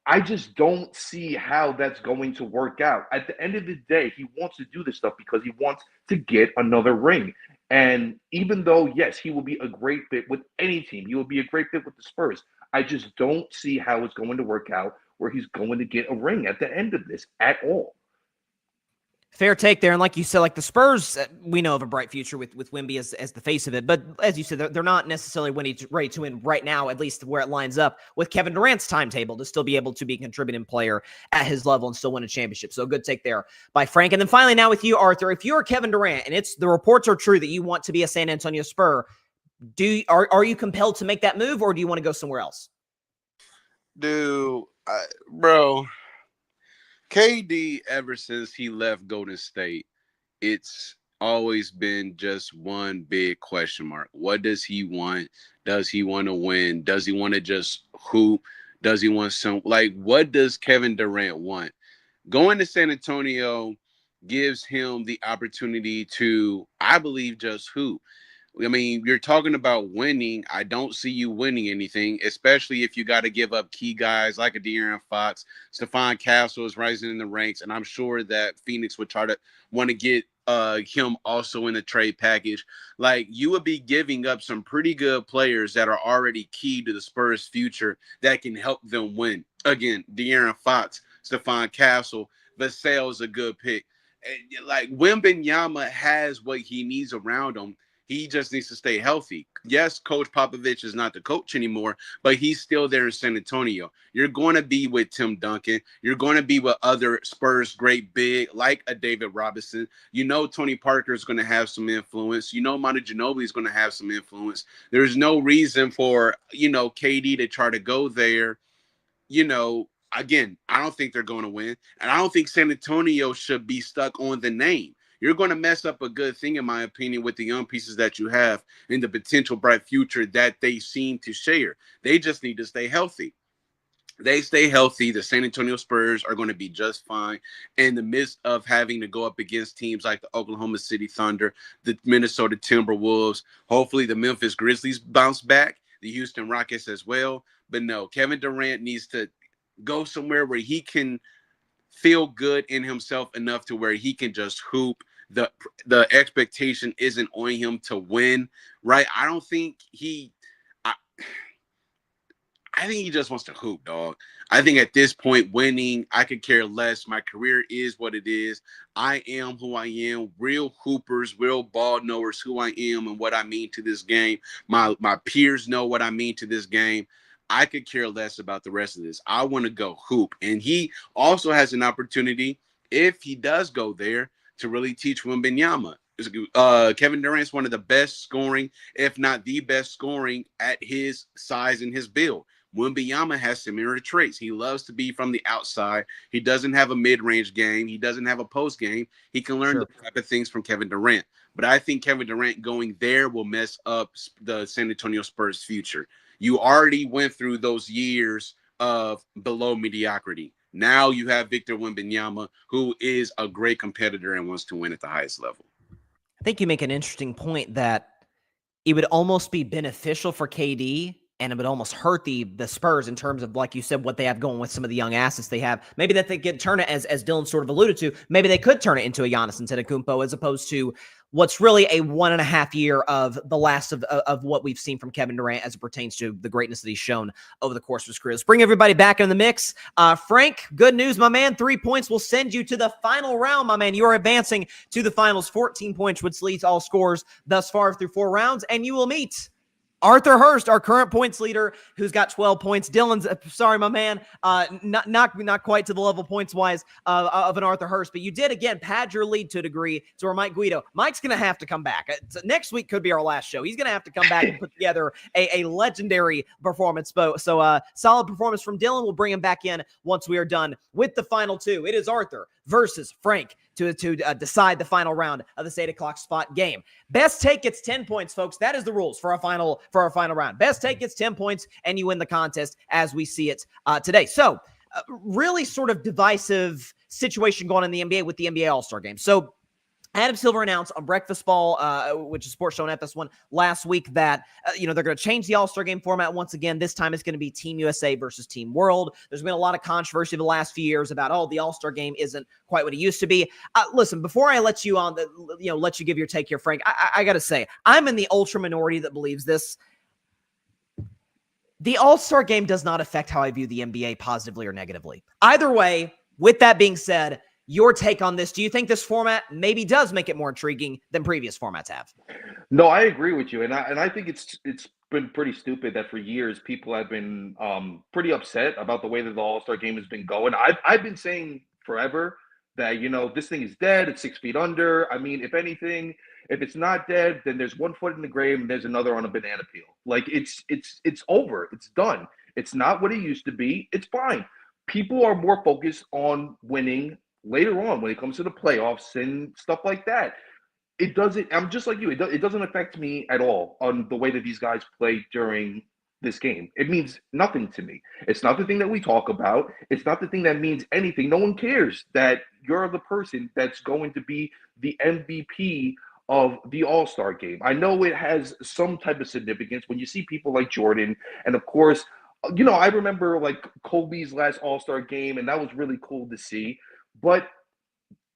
I just don't see how that's going to work out. At the end of the day, he wants to do this stuff because he wants to get another ring. And even though, yes, he will be a great fit with any team, he will be a great fit with the Spurs, I just don't see how it's going to work out where he's going to get a ring at the end of this at all. Fair take there. And like you said, like the Spurs, we know of a bright future with Wemby as the face of it. But as you said, they're not necessarily ready to win right now, at least where it lines up with Kevin Durant's timetable to still be able to be a contributing player at his level and still win a championship. So a good take there by Frank. And then finally now with you, Arthur, if you're Kevin Durant and the reports are true that you want to be a San Antonio Spur, are you compelled to make that move, or do you want to go somewhere else? Dude, bro, KD, ever since he left Golden State, it's always been just one big question mark. What does he want? Does he want to win? Does he want to just hoop? Does he want what does Kevin Durant want? Going to San Antonio gives him the opportunity to, I believe, just hoop. I mean, you're talking about winning. I don't see you winning anything, especially if you got to give up key guys like a De'Aaron Fox. Stephon Castle is rising in the ranks, and I'm sure that Phoenix would try to want to get him also in the trade package. Like, you would be giving up some pretty good players that are already key to the Spurs' future that can help them win. Again, De'Aaron Fox, Stephon Castle, Vassell is a good pick. Like, Wembanyama has what he needs around him. He just needs to stay healthy. Yes, Coach Popovich is not the coach anymore, but he's still there in San Antonio. You're going to be with Tim Duncan. You're going to be with other Spurs great big, like a David Robinson. You know Tony Parker is going to have some influence. You know Manu Ginobili is going to have some influence. There's no reason for, KD to try to go there. Again, I don't think they're going to win. And I don't think San Antonio should be stuck on the name. You're going to mess up a good thing, in my opinion, with the young pieces that you have and the potential bright future that they seem to share. They just need to stay healthy. They stay healthy. The San Antonio Spurs are going to be just fine in the midst of having to go up against teams like the Oklahoma City Thunder, the Minnesota Timberwolves. Hopefully the Memphis Grizzlies bounce back, the Houston Rockets as well. But no, Kevin Durant needs to go somewhere where he can feel good in himself enough to where he can just hoop. The expectation isn't on him to win, right? I don't think I think he just wants to hoop, dog. I think at this point, winning, I could care less. My career is what it is. I am who I am. Real hoopers, real ball knowers who I am and what I mean to this game. My peers know what I mean to this game. I could care less about the rest of this. I want to go hoop. And he also has an opportunity, if he does go there, to really teach Wembanyama. Kevin Durant's one of the best scoring, if not the best scoring at his size and his build. Wembanyama has similar traits. He loves to be from the outside. He doesn't have a mid-range game. He doesn't have a post game. He can learn the type of things from Kevin Durant. But I think Kevin Durant going there will mess up the San Antonio Spurs' future. You already went through those years of below mediocrity. Now you have Victor Wembanyama, who is a great competitor and wants to win at the highest level. I think you make an interesting point that it would almost be beneficial for KD and it would almost hurt the Spurs in terms of, like you said, what they have going with some of the young assets they have. Maybe that they could turn it, as Dylan sort of alluded to, maybe they could turn it into a Giannis Antetokounmpo as opposed to what's really a 1.5 year of the last of what we've seen from Kevin Durant as it pertains to the greatness that he's shown over the course of his career. Let's bring everybody back in the mix. Frank, good news, my man. 3 points will send you to the final round, my man. You are advancing to the finals. 14 points, which leads all scores thus far through 4 rounds, and you will meet Arthur Hurst, our current points leader, who's got 12 points. Dylan's, sorry, my man, not quite to the level points-wise of an Arthur Hurst, but you did, again, pad your lead to a degree to where Mike Guido. Mike's going to have to come back. Next week could be our last show. He's going to have to come back and put together a legendary performance. So solid performance from Dylan. We'll bring him back in once we are done with the final 2. It is Arthur versus Frank to decide the final round of this 8 o'clock spot game. Best take gets 10 points, folks. That is the rules for our final round. Best take gets 10 points, and you win the contest as we see it today. So, really sort of divisive situation going on in the NBA with the NBA All-Star Game. So, Adam Silver announced on Breakfast Ball, which is Sports Show on FS1 last week, that they're going to change the All-Star Game format once again. This time it's going to be Team USA versus Team World. There's been a lot of controversy the last few years about, the All-Star Game isn't quite what it used to be. Listen, before I let you on, let you give your take here, Frank, I got to say, I'm in the ultra minority that believes this. The All-Star Game does not affect how I view the NBA positively or negatively. Either way, with that being said, your take on this. Do you think this format maybe does make it more intriguing than previous formats have? No, I agree with you. And I think it's been pretty stupid that for years people have been pretty upset about the way that the All-Star Game has been going. I've been saying forever that, this thing is dead. It's 6 feet under. I mean, if anything, if it's not dead, then there's 1 foot in the grave and there's another on a banana peel. Like it's over. It's done. It's not what it used to be. It's fine. People are more focused on winning later on when it comes to the playoffs and stuff like that. It doesn't, I'm just like you, it doesn't affect me at all on the way that these guys play during this game. It means nothing to me. It's not the thing that we talk about. It's not the thing that means anything. No one cares that you're the person that's going to be the MVP of the All-Star Game. I know it has some type of significance when you see people like Jordan, and of course, I remember like Kobe's last All-Star Game, and that was really cool to see. But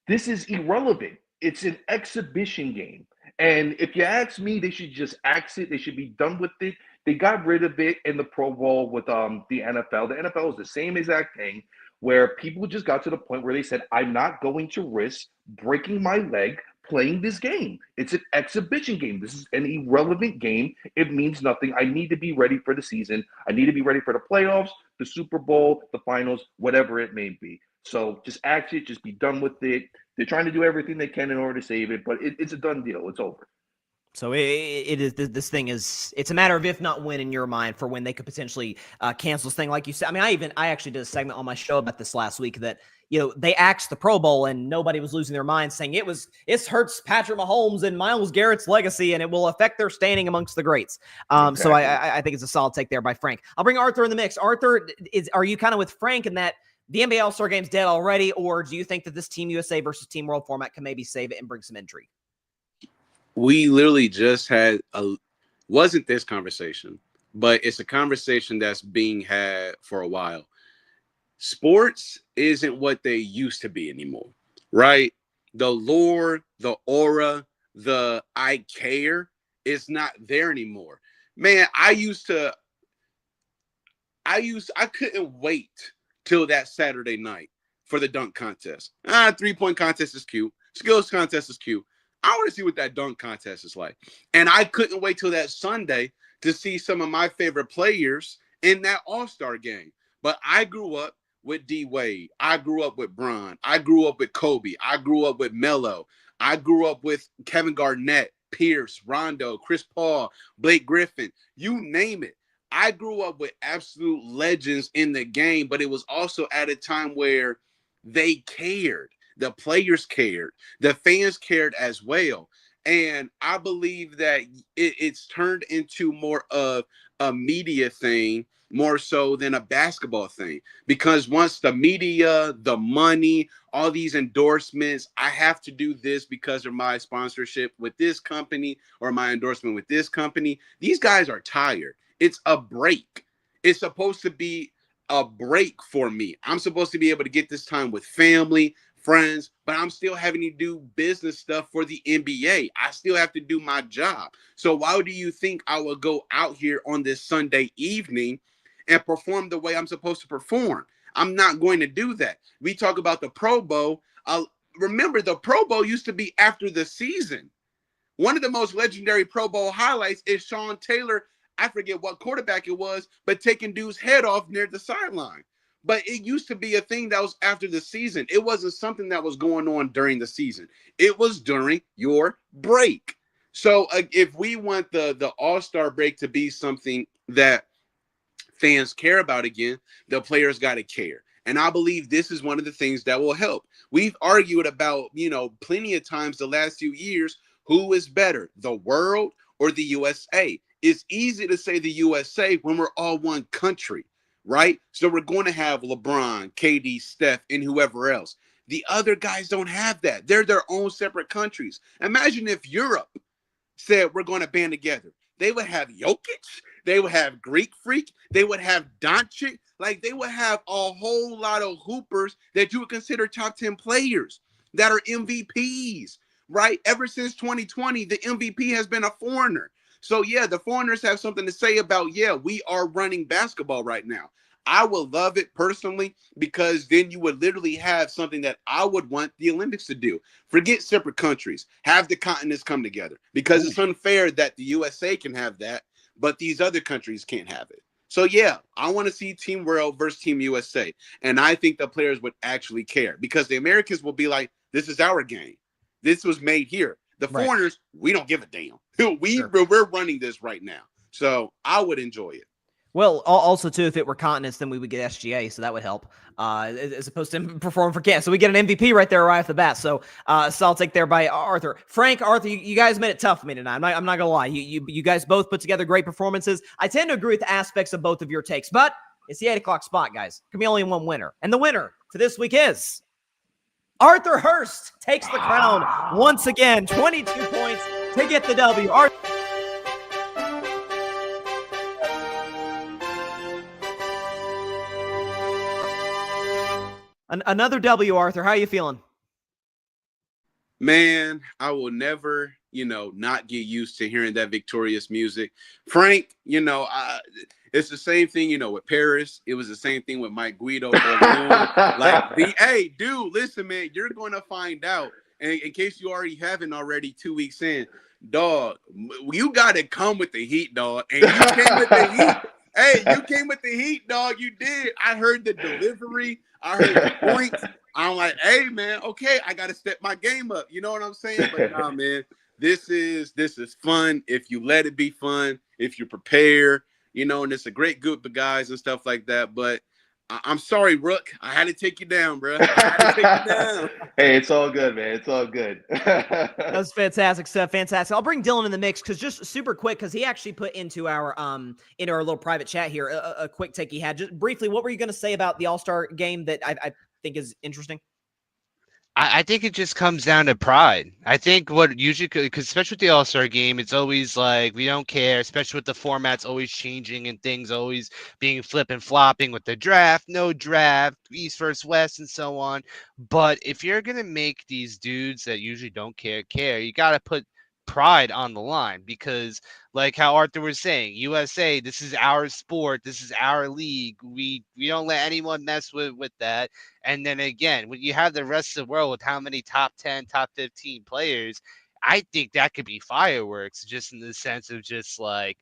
this is irrelevant. It's an exhibition game. And if you ask me, they should just axe it. They should be done with it. They got rid of it in the Pro Bowl with the NFL. The NFL is the same exact thing where people just got to the point where they said, I'm not going to risk breaking my leg playing this game. It's an exhibition game. This is an irrelevant game. It means nothing. I need to be ready for the season. I need to be ready for the playoffs, the Super Bowl, the finals, whatever it may be. So just act it. Just be done with it. They're trying to do everything they can in order to save it, but it's a done deal. It's over. So it is, this thing is, it's a matter of if not when in your mind for when they could potentially cancel this thing. Like you said, I mean, I actually did a segment on my show about this last week that, they axed the Pro Bowl and nobody was losing their minds saying it's hurts Patrick Mahomes and Myles Garrett's legacy and it will affect their standing amongst the greats. Exactly. So I think it's a solid take there by Frank. I'll bring Arthur in the mix. Arthur, are you kind of with Frank in that the NBA All-Star game's dead already, or do you think that this Team USA versus Team World format can maybe save it and bring some intrigue? We literally just had wasn't this conversation, but it's a conversation that's being had for a while. Sports isn't what they used to be anymore, right? The lore, the aura, the I care is not there anymore. Man, I couldn't wait till that Saturday night for the dunk contest. 3-point contest is cute. Skills contest is cute. I want to see what that dunk contest is like. And I couldn't wait till that Sunday to see some of my favorite players in that All-Star game. But I grew up with D. Wade. I grew up with Bron. I grew up with Kobe. I grew up with Melo. I grew up with Kevin Garnett, Pierce, Rondo, Chris Paul, Blake Griffin. You name it. I grew up with absolute legends in the game, but it was also at a time where they cared. The players cared. The fans cared as well. And I believe that it's turned into more of a media thing, more so than a basketball thing. Because once the media, the money, all these endorsements, I have to do this because of my sponsorship with this company or my endorsement with this company. These guys are tired. It's a break. It's supposed to be a break for me. I'm supposed to be able to get this time with family, friends, but I'm still having to do business stuff for the NBA. I still have to do my job. So why do you think I will go out here on this Sunday evening and perform the way I'm supposed to perform? I'm not going to do that. We talk about the Pro Bowl. Remember, the Pro Bowl used to be after the season. One of the most legendary Pro Bowl highlights is Sean Taylor, I forget what quarterback it was, but taking dude's head off near the sideline. But it used to be a thing that was after the season. It wasn't something that was going on during the season. It was during your break. So if we want the All-Star break to be something that fans care about again, the players got to care. And I believe this is one of the things that will help. We've argued about, plenty of times the last few years, who is better, the world or the USA? It's easy to say the USA when we're all one country, right? So we're going to have LeBron, KD, Steph, and whoever else. The other guys don't have that. They're their own separate countries. Imagine if Europe said we're going to band together. They would have Jokic. They would have Greek Freak. They would have Doncic. Like, they would have a whole lot of hoopers that you would consider top 10 players that are MVPs, right? Ever since 2020, the MVP has been a foreigner. So, yeah, the foreigners have something to say about, we are running basketball right now. I would love it personally because then you would literally have something that I would want the Olympics to do. Forget separate countries. Have the continents come together because it's unfair that the USA can have that, but these other countries can't have it. So, I want to see Team World versus Team USA. And I think the players would actually care because the Americans will be like, this is our game. This was made here. The foreigners, we don't give a damn. We're running this right now. So I would enjoy it. Well, also, too, if it were continents, then we would get SGA, so that would help, as opposed to perform for Canada. So we get an MVP right there right off the bat. So I'll take there by Arthur. Frank, Arthur, you guys made it tough for me tonight. I'm not going to lie. You guys both put together great performances. I tend to agree with aspects of both of your takes, but it's the 8 o'clock spot, guys. There can be only one winner. And the winner for this week is Arthur Hurst takes the crown once again. 22 points to get the W. Another W, Arthur. How are you feeling? Man, I will never, not get used to hearing that victorious music. Frank, it's the same thing, with Paris. It was the same thing with Mike Guido. Hey, dude, listen, man, you're going to find out and in case you already haven't already 2 weeks in, dog, you got to come with the heat, dog. And you came with the heat. Hey, you came with the heat, dog. You did. I heard the delivery. I heard the points. I'm like, hey, man, okay, I got to step my game up. You know what I'm saying? But nah, man, this is fun if you let it be fun, if you prepare, you know, and it's a great group of guys and stuff like that. But I'm sorry, Rook. I had to take you down, bro. I had to take you down. Hey, it's all good, man. It's all good. That was fantastic stuff. Fantastic. I'll bring Dylan in the mix because just super quick, because he actually put into our little private chat here a quick take he had. Just briefly, what were you going to say about the All-Star game that I think is interesting? I think it just comes down to pride. I think what usually, because especially with the All-Star game, it's always like we don't care, especially with the formats always changing and things always being flip and flopping with the draft, no draft, East versus West, and so on. But if you're going to make these dudes that usually don't care, you got to put pride on the line, because like how Arthur was saying, USA, this is our sport, this is our league, we don't let anyone mess with that. And then again, when you have the rest of the world with how many top 10, top 15 players, I think that could be fireworks, just in the sense of just like,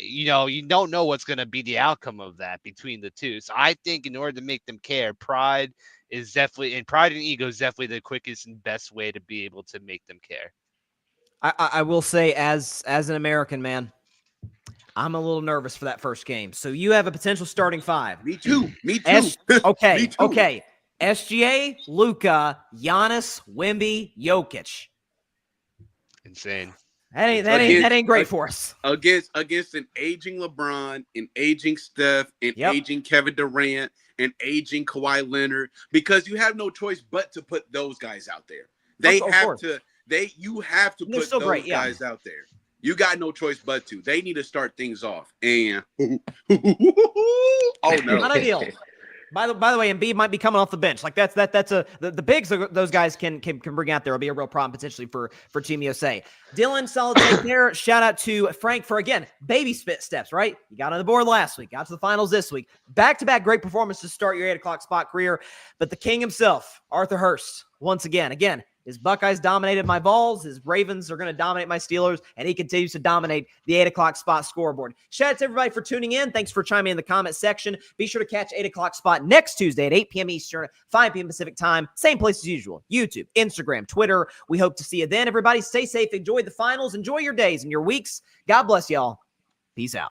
you know, you don't know what's going to be the outcome of that between the two. So I think in order to make them care, pride and ego is definitely the quickest and best way to be able to make them care. I will say, as an American, man, I'm a little nervous for that first game. So you have a potential starting five. Me too. Okay. Me too. Okay. SGA, Luka, Giannis, Wemby, Jokic. Insane. That ain't great for us. Against an aging LeBron, an aging Steph, an aging Kevin Durant, an aging Kawhi Leonard, because you have no choice but to put those guys out there. You have to put those guys out there. You got no choice but to. They need to start things off. And oh no, not ideal. By the way, Embiid might be coming off the bench. Like that's the bigs those guys can bring out there will be a real problem potentially for Team USA. Dylan, solid take there. Shout out to Frank for again baby steps. Right, you got on the board last week, got to the finals this week. Back-to-back great performance to start your 8 o'clock spot career. But the king himself, Arthur Hurst, once again. His Buckeyes dominated my Vols. His Ravens are going to dominate my Steelers, and he continues to dominate the 8 o'clock spot scoreboard. Shout out to everybody for tuning in. Thanks for chiming in the comment section. Be sure to catch 8 o'clock spot next Tuesday at 8 p.m. Eastern, 5 p.m. Pacific time. Same place as usual. YouTube, Instagram, Twitter. We hope to see you then. Everybody stay safe. Enjoy the finals. Enjoy your days and your weeks. God bless y'all. Peace out.